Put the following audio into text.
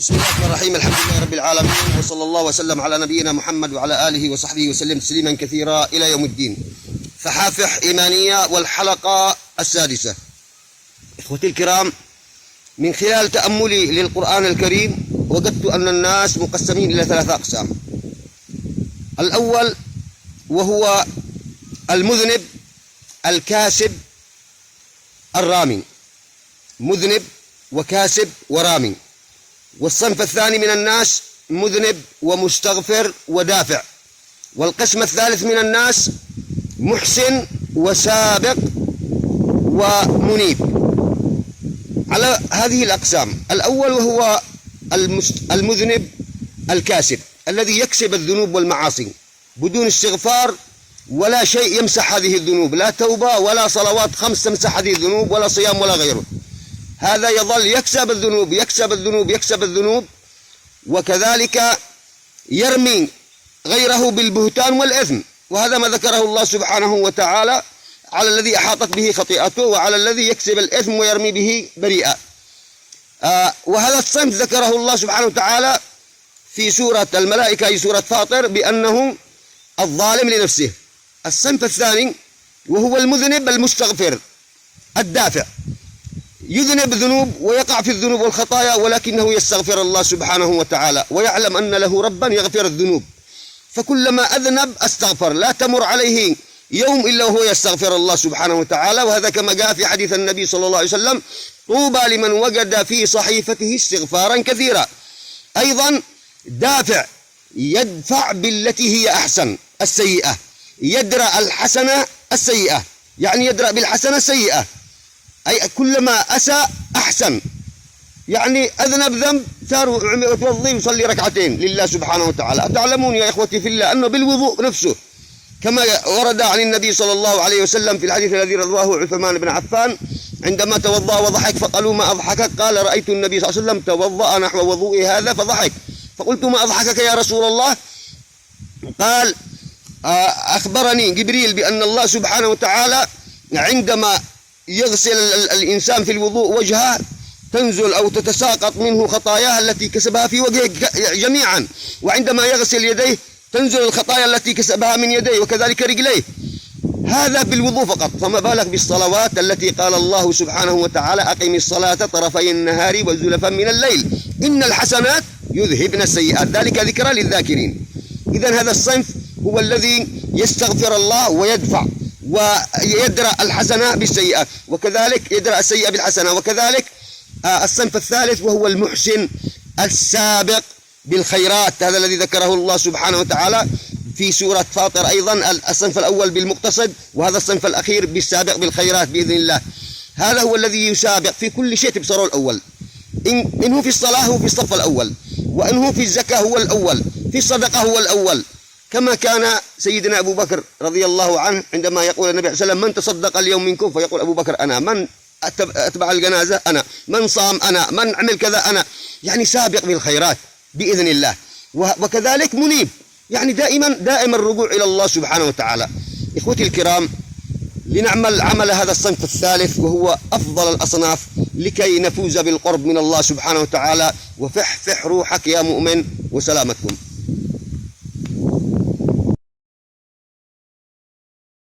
بسم الله الرحمن الرحيم. الحمد لله رب العالمين، وصلى الله وسلم على نبينا محمد وعلى آله وصحبه وسلم تسليما كثيرا إلى يوم الدين. فحافح إيمانية والحلقة السادسة. إخوتي الكرام، من خلال تأملي للقرآن الكريم وجدت أن الناس مقسمين إلى ثلاثة أقسام. الأول وهو المذنب الكاسب الرامي، مذنب وكاسب ورامي. والصنف الثاني من الناس مذنب ومستغفر ودافع. والقسم الثالث من الناس محسن وسابق ومنيب. على هذه الأقسام، الأول وهو المذنب الكاسب الذي يكسب الذنوب والمعاصي بدون استغفار ولا شيء يمسح هذه الذنوب، لا توبة ولا صلوات 5 تمسح هذه الذنوب ولا صيام ولا غيره. هذا يظل يكسب الذنوب يكسب الذنوب يكسب الذنوب، وكذلك يرمي غيره بالبهتان والإثم. وهذا ما ذكره الله سبحانه وتعالى على الذي أحاطت به خطيئته وعلى الذي يكسب الإثم ويرمي به بريئا. وهذا الصنف ذكره الله سبحانه وتعالى في سورة الملائكة، في سورة فاطر، بأنه الظالم لنفسه. الصنف الثاني وهو المذنب المستغفر الدافع، يذنب ذنوب ويقع في الذنوب والخطايا، ولكنه يستغفر الله سبحانه وتعالى ويعلم أن له ربا يغفر الذنوب، فكلما أذنب استغفر، لا تمر عليه يوم إلا وهو يستغفر الله سبحانه وتعالى. وهذا كما جاء في حديث النبي صلى الله عليه وسلم: طوبى لمن وجد في صحيفته استغفارا كثيرا. أيضا دافع، يدفع بالتي هي أحسن السيئة، يدرأ الحسنة السيئة، يعني يدرأ بالحسنة السيئة، أي كلما أساء أحسن. يعني أذنب ذنب صار يتوضي ويصلي ركعتين لله سبحانه وتعالى. أتعلمون يا إخوتي في الله أنه بالوضوء نفسه كما ورد عن النبي صلى الله عليه وسلم في الحديث الذي رواه عثمان بن عفان عندما توضأ وضحك فقالوا: ما أضحكك؟ قال: رأيت النبي صلى الله عليه وسلم توضأ نحو وضوئي هذا فضحك. فقلت: ما أضحكك يا رسول الله؟ قال: أخبرني جبريل بأن الله سبحانه وتعالى عندما يغسل الإنسان في الوضوء وجهه تنزل أو تتساقط منه خطاياه التي كسبها في وجهه جميعا، وعندما يغسل يديه تنزل الخطايا التي كسبها من يديه، وكذلك رجليه. هذا بالوضوء فقط، فما بالك بالصلوات التي قال الله سبحانه وتعالى: أقم الصلاة طرفي النهار وزلفا من الليل إن الحسنات يذهبن السيئات ذلك ذكرى للذاكرين. إذن هذا الصنف هو الذي يستغفر الله ويدفع ويدرأ الحسنة بالسيئة، وكذلك يدرأ السيئة بالحسنة. وكذلك الصنف الثالث وهو المحسن السابق بالخيرات، هذا الذي ذكره الله سبحانه وتعالى في سورة فاطر. أيضا الصنف الأول بالمقتصد، وهذا الصنف الأخير بالسابق بالخيرات بإذن الله. هذا هو الذي يسابق في كل شيء تبصره الأول. إن هو في الصلاة هو في الصف الأول، وإن هو في الزكاة هو الأول، في الصدقة هو الأول، كما كان سيدنا أبو بكر رضي الله عنه عندما يقول النبي عليه الصلاة والسلام: من تصدق اليوم منكم؟ فيقول أبو بكر: أنا. من أتبع الجنازة؟ أنا. من صام؟ أنا. من عمل كذا؟ أنا. يعني سابق بالخيرات بإذن الله. وكذلك منيب، يعني دائما الرجوع إلى الله سبحانه وتعالى. إخوتي الكرام، لنعمل عمل هذا الصنف الثالث وهو أفضل الأصناف لكي نفوز بالقرب من الله سبحانه وتعالى. وفحفح روحك يا مؤمن، وسلامتكم.